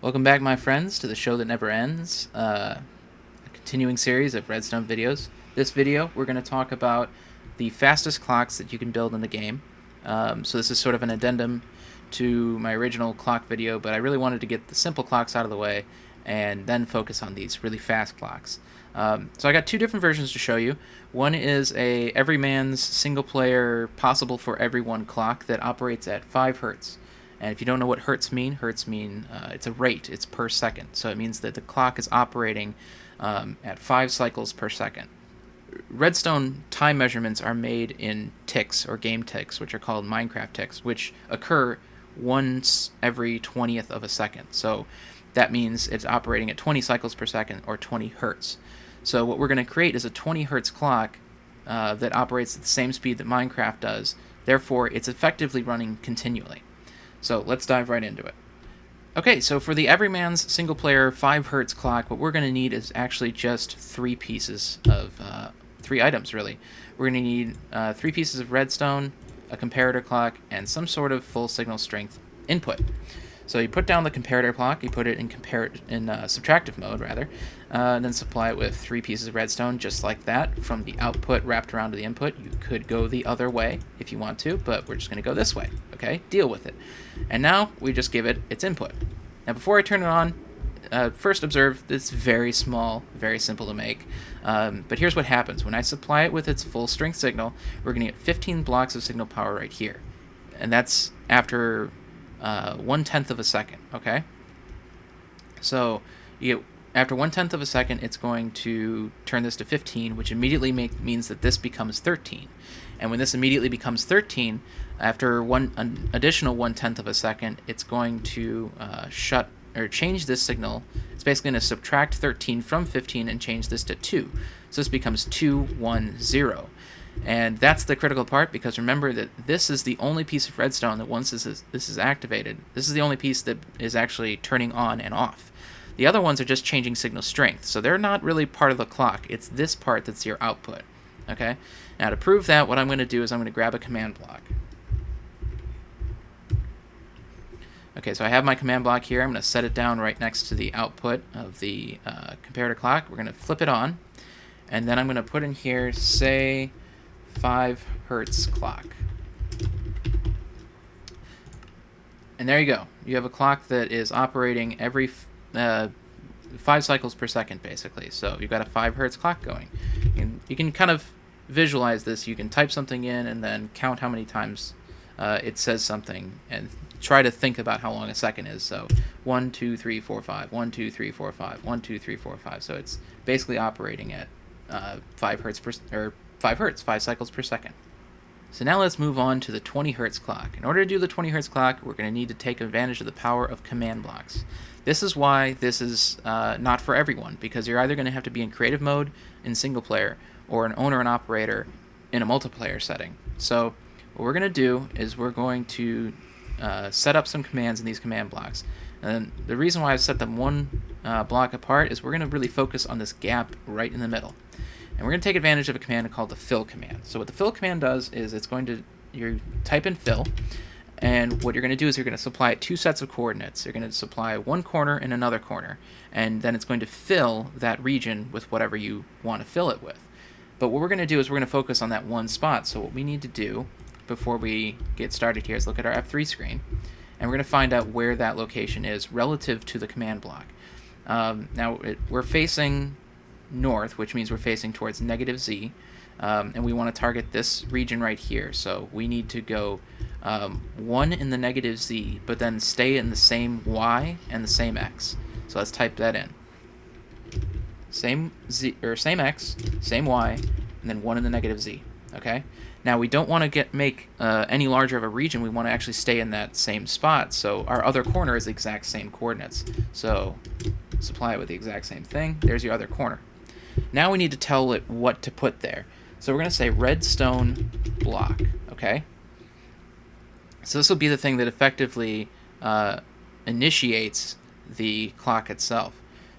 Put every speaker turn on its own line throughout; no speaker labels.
Welcome back, my friends, to the show that never ends, a continuing series of Redstone videos. This video, we're going to talk about the fastest clocks that you can build in the game. So this is sort of an addendum to my original clock video, but I really wanted to get the simple clocks out of the way and then focus on these really fast clocks. So I got two different versions to show you. One is a everyman's single-player, possible for everyone clock that operates at 5 Hertz. And if you don't know what hertz mean it's a rate, it's per second. So it means that the clock is operating at 5 cycles per second. Redstone time measurements are made in ticks, or game ticks, which are called Minecraft ticks, which occur once every 20th of a second. So that means it's operating at 20 cycles per second, or 20 hertz. So what we're going to create is a 20 hertz clock that operates at the same speed that Minecraft does. Therefore, it's effectively running continually. So let's dive right into it. Okay, so for the everyman's single-player 5 Hertz clock, what we're going to need is actually just 3 pieces of, 3 items, really. We're going to need 3 pieces of redstone, a comparator clock, and some sort of full signal strength input. So you put down the comparator clock, you put it in subtractive mode, rather, and then supply it with 3 pieces of redstone, just like that, from the output wrapped around to the input. You could go the other way if you want to, but we're just going to go this way, okay? Deal with it. And now we just give it its input. Now before I turn it on, first observe it's very small, very simple to make, but here's what happens. When I supply it with its full strength signal, we're going to get 15 blocks of signal power right here, and that's after 1/10 of a second, okay? So after 1/10 of a second, it's going to turn this to 15, which immediately means that this becomes 13. And when this immediately becomes 13, after an additional 1/10 of a second, it's going to change this signal. It's basically going to subtract 13 from 15 and change this to 2. So this becomes 2, 1, 0. And that's the critical part, because remember that this is the only piece of redstone that once this is activated, this is the only piece that is actually turning on and off. The other ones are just changing signal strength, so they're not really part of the clock. It's this part that's your output. Okay? Now to prove that, what I'm going to do is I'm going to grab a command block. Okay, so I have my command block here. I'm going to set it down right next to the output of the comparator clock. We're going to flip it on, and then I'm going to put in here, say, 5 Hertz clock. And there you go. You have a clock that is operating every 5 cycles per second, basically. So you've got a 5 Hertz clock going. You can kind of visualize this. You can type something in and then count how many times it says something and try to think about how long a second is. So 1, 2, 3, 4, 5, 1, 2, 3, 4, 5, 1, 2, 3, 4, 5. So it's basically operating at 5 Hertz 5 cycles per second. So now let's move on to the 20 Hertz clock. In order to do the 20 Hertz clock, we're going to need to take advantage of the power of command blocks. This is why this is not for everyone, because you're either going to have to be in creative mode in single player or an owner and operator in a multiplayer setting. So what we're going to do is we're going to set up some commands in these command blocks. And the reason why I've set them one block apart is we're going to really focus on this gap right in the middle. And we're going to take advantage of a command called the fill command. So what the fill command does is you type in fill, and what you're going to do is you're going to supply it 2 sets of coordinates. You're going to supply one corner and another corner, and then it's going to fill that region with whatever you want to fill it with. But what we're going to do is we're going to focus on that one spot. So what we need to do before we get started here is look at our F3 screen, and we're going to find out where that location is relative to the command block. We're facing north, which means we're facing towards -Z, and we want to target this region right here. So we need to go 1 in the -Z, but then stay in the same Y and the same X. So let's type that in. Same X, same Y, and then 1 in the -Z. Okay. Now we don't want to make any larger of a region. We want to actually stay in that same spot. So our other corner is the exact same coordinates. So supply it with the exact same thing. There's your other corner. Now we need to tell it what to put there. So we're going to say redstone block, okay? So this will be the thing that effectively initiates the clock itself.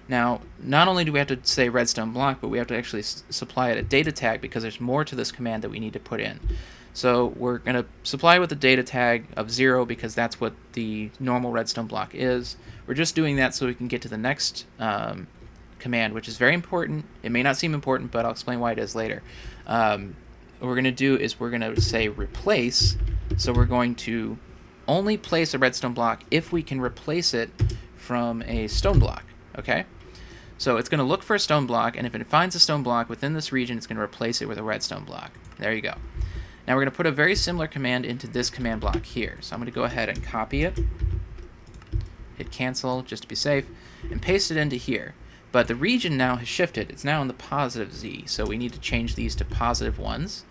Now, not only do we have to say redstone block, but we have to actually supply it a data tag, because there's more to this command that we need to put in. So we're going to supply with a data tag of 0 because that's what the normal redstone block is. We're just doing that so we can get to the next command, which is very important. It may not seem important, but I'll explain why it is later. What we're going to do is we're going to say replace. So we're going to only place a redstone block if we can replace it from a stone block. Okay? So it's going to look for a stone block, and if it finds a stone block within this region, it's going to replace it with a redstone block. There you go. Now we're going to put a very similar command into this command block here. So I'm going to go ahead and copy it, hit cancel just to be safe, and paste it into here. But the region now has shifted. It's now in the positive Z, so we need to change these to positive ones.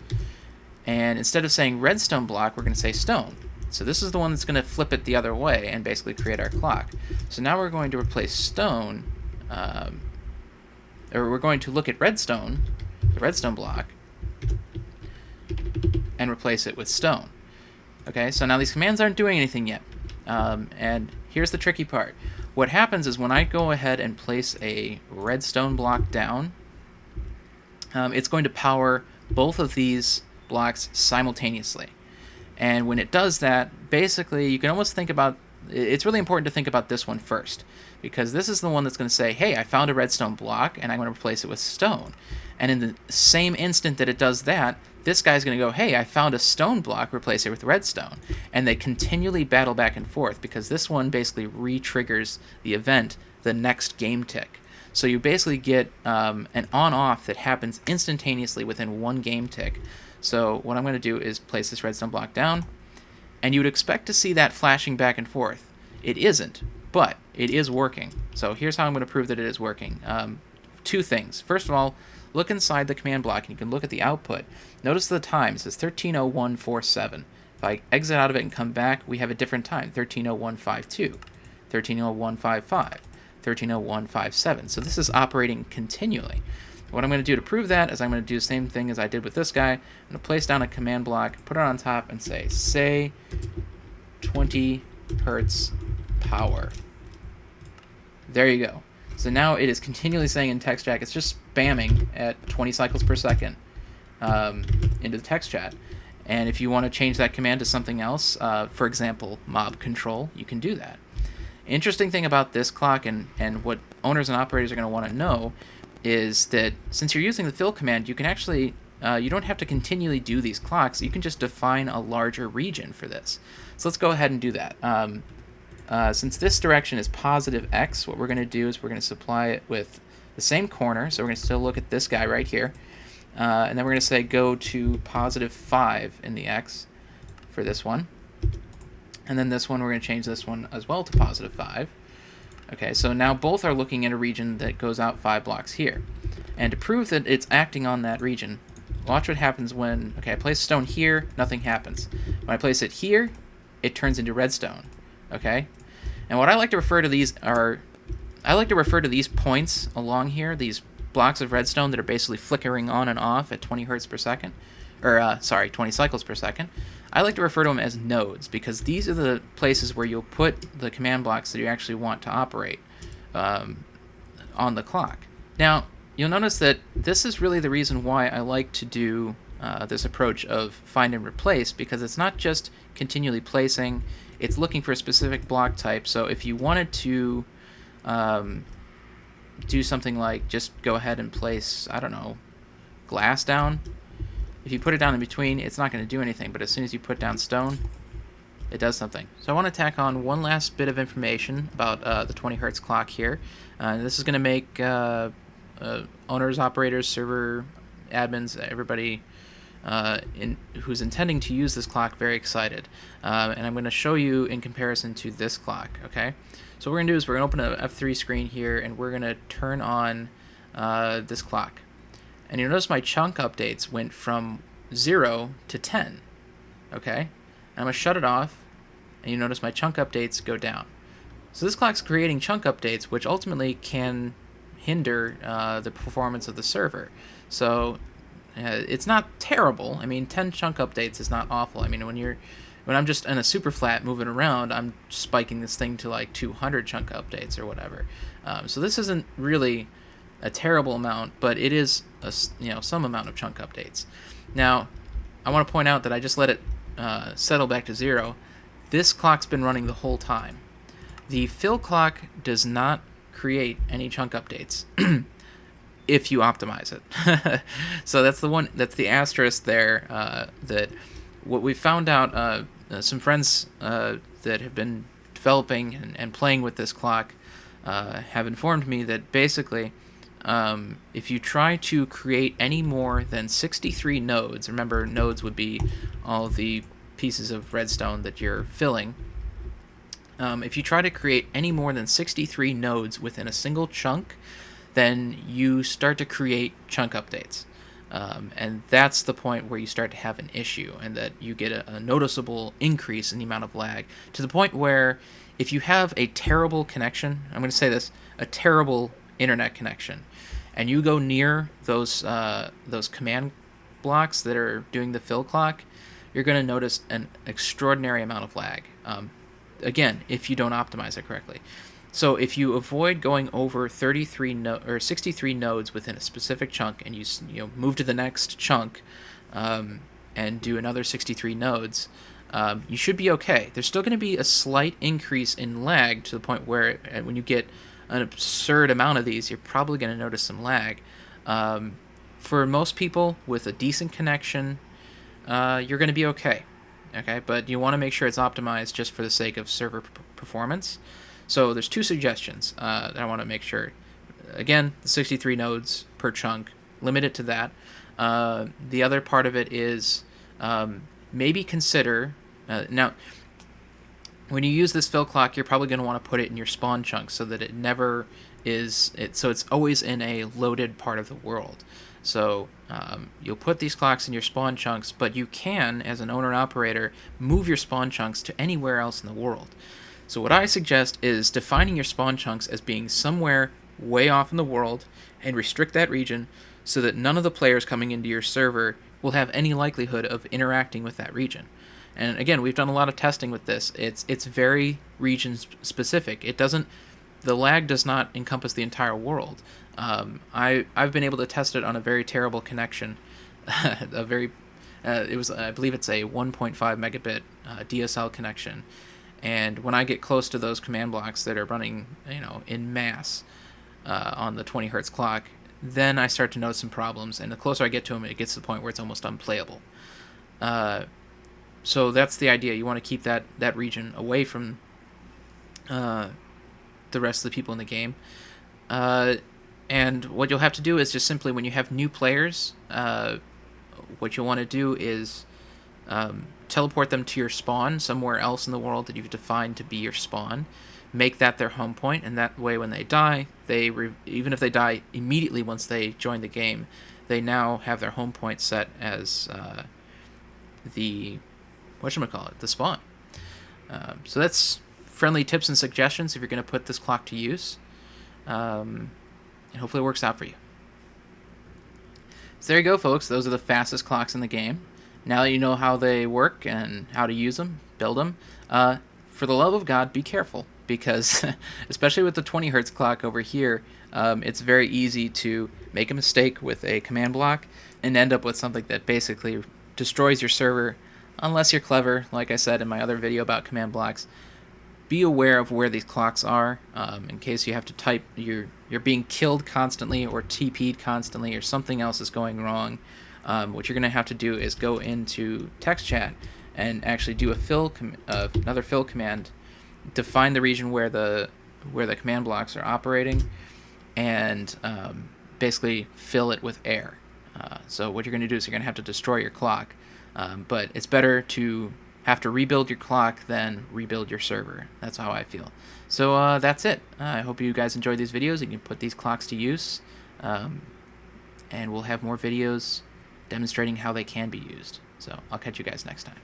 And instead of saying redstone block, we're going to say stone. So this is the one that's going to flip it the other way and basically create our clock. So now we're going to replace stone, or we're going to look at redstone, the redstone block, and replace it with stone. Okay, so now these commands aren't doing anything yet. And here's the tricky part. What happens is when I go ahead and place a redstone block down, it's going to power both of these blocks simultaneously. And when it does that, basically you can almost think about, it's really important to think about this one first, because this is the one that's going to say, hey, I found a redstone block and I'm going to replace it with stone. And in the same instant that it does that, this guy's going to go, hey, I found a stone block, replace it with redstone. And they continually battle back and forth because this one basically re-triggers the event the next game tick. So you basically get an on-off that happens instantaneously within one game tick. So what I'm going to do is place this redstone block down, and you would expect to see that flashing back and forth. It isn't, but it is working. So here's how I'm going to prove that it is working. Two things. First of all, look inside the command block, and you can look at the output. Notice the time. It says 13:01:47. If I exit out of it and come back, we have a different time, 13:01:52, 13:01:55, 13:01:57. So this is operating continually. What I'm going to do to prove that is I'm going to do the same thing as I did with this guy. I'm going to place down a command block, put it on top, and say 20 Hertz power. There you go. So now it is continually saying in text chat, it's just spamming at 20 cycles per second into the text chat. And if you want to change that command to something else, for example, mob control, you can do that. Interesting thing about this clock and what owners and operators are going to want to know is that since you're using the fill command, you can actually, you don't have to continually do these clocks. You can just define a larger region for this. So let's go ahead and do that. Since this direction is positive X, what we're going to do is we're going to supply it with the same corner. So we're going to still look at this guy right here. And then we're going to say go to positive 5 in the X for this one. And then this one, we're going to change this one as well to positive 5. Okay, so now both are looking at a region that goes out 5 blocks here. And to prove that it's acting on that region, watch what happens when, okay, I place stone here, nothing happens. When I place it here, it turns into redstone. Okay? And what I like to refer to these are, I like to refer to these points along here, these blocks of redstone that are basically flickering on and off at 20 hertz per second, or 20 cycles per second. I like to refer to them as nodes because these are the places where you'll put the command blocks that you actually want to operate on the clock. Now, you'll notice that this is really the reason why I like to do this approach of find and replace, because it's not just continually placing, it's looking for a specific block type. So if you wanted to do something like just go ahead and place, I don't know, glass down, if you put it down in between, it's not going to do anything, but as soon as you put down stone, it does something. So I want to tack on one last bit of information about the 20 hertz clock here. This is going to make owners, operators, server admins, everybody who's intending to use this clock very excited. And I'm going to show you in comparison to this clock, okay? So what we're going to do is we're going to open an F3 screen here, and we're going to turn on this clock. And you'll notice my chunk updates went from 0 to 10, okay? And I'm going to shut it off, and you notice my chunk updates go down. So this clock's creating chunk updates, which ultimately can hinder the performance of the server. So it's not terrible. I mean, 10 chunk updates is not awful. I mean, when I'm just in a super flat moving around, I'm spiking this thing to like 200 chunk updates or whatever. So this isn't really a terrible amount, but it is some amount of chunk updates. Now, I want to point out that I just let it settle back to 0. This clock's been running the whole time. The fill clock does not create any chunk updates if you optimize it. So that's the asterisk there. That what we found out, some friends that have been developing and playing with this clock have informed me that basically, if you try to create any more than 63 nodes, remember nodes would be all the pieces of redstone that you're filling. If you try to create any more than 63 nodes within a single chunk, then you start to create chunk updates. And that's the point where you start to have an issue, and that you get a noticeable increase in the amount of lag, to the point where if you have a terrible connection, I'm going to say this, a terrible internet connection, and you go near those command blocks that are doing the fill clock, you're going to notice an extraordinary amount of lag. Again, if you don't optimize it correctly. So if you avoid going over 63 nodes within a specific chunk, and you move to the next chunk and do another 63 nodes, you should be okay. There's still going to be a slight increase in lag, to the point where when you get an absurd amount of these, you're probably going to notice some lag. For most people with a decent connection, you're going to be okay. Okay, but you want to make sure it's optimized just for the sake of server performance. So there's 2 suggestions that I want to make sure. Again, the 63 nodes per chunk, limit it to that. The other part of it is maybe consider... now, when you use this fill clock, you're probably going to want to put it in your spawn chunk so that it never is... so it's always in a loaded part of the world. So you'll put these clocks in your spawn chunks, but you can, as an owner and operator, move your spawn chunks to anywhere else in the world. So what I suggest is defining your spawn chunks as being somewhere way off in the world, and restrict that region so that none of the players coming into your server will have any likelihood of interacting with that region. And again, we've done a lot of testing with this. It's very region specific. The lag does not encompass the entire world. I've been able to test it on a very terrible connection. I believe it's a 1.5 megabit DSL connection. And when I get close to those command blocks that are running, in mass on the 20 Hertz clock, then I start to notice some problems. And the closer I get to them, it gets to the point where it's almost unplayable. So that's the idea. You want to keep that region away from the rest of the people in the game. And what you'll have to do is just simply, when you have new players, what you'll want to do is teleport them to your spawn somewhere else in the world that you've defined to be your spawn. Make that their home point, and that way when they die, even if they die immediately once they join the game, they now have their home point set as the spawn. So that's friendly tips and suggestions if you're going to put this clock to use. And hopefully it works out for you. So there you go, folks. Those are the fastest clocks in the game. Now that you know how they work and how to use them, build them, for the love of God, be careful, because especially with the 20 Hertz clock over here, it's very easy to make a mistake with a command block and end up with something that basically destroys your server, unless you're clever, like I said in my other video about command blocks. Be aware of where these clocks are, in case you have to type, you're being killed constantly or TP'd constantly, or something else is going wrong. What you're going to have to do is go into text chat and actually do another fill command, define the region where the command blocks are operating, and basically fill it with air. So what you're going to do is you're going to have to destroy your clock, but it's better to have to rebuild your clock than rebuild your server. That's how I feel. So that's it. I hope you guys enjoyed these videos. You can put these clocks to use, and we'll have more videos demonstrating how they can be used. So I'll catch you guys next time.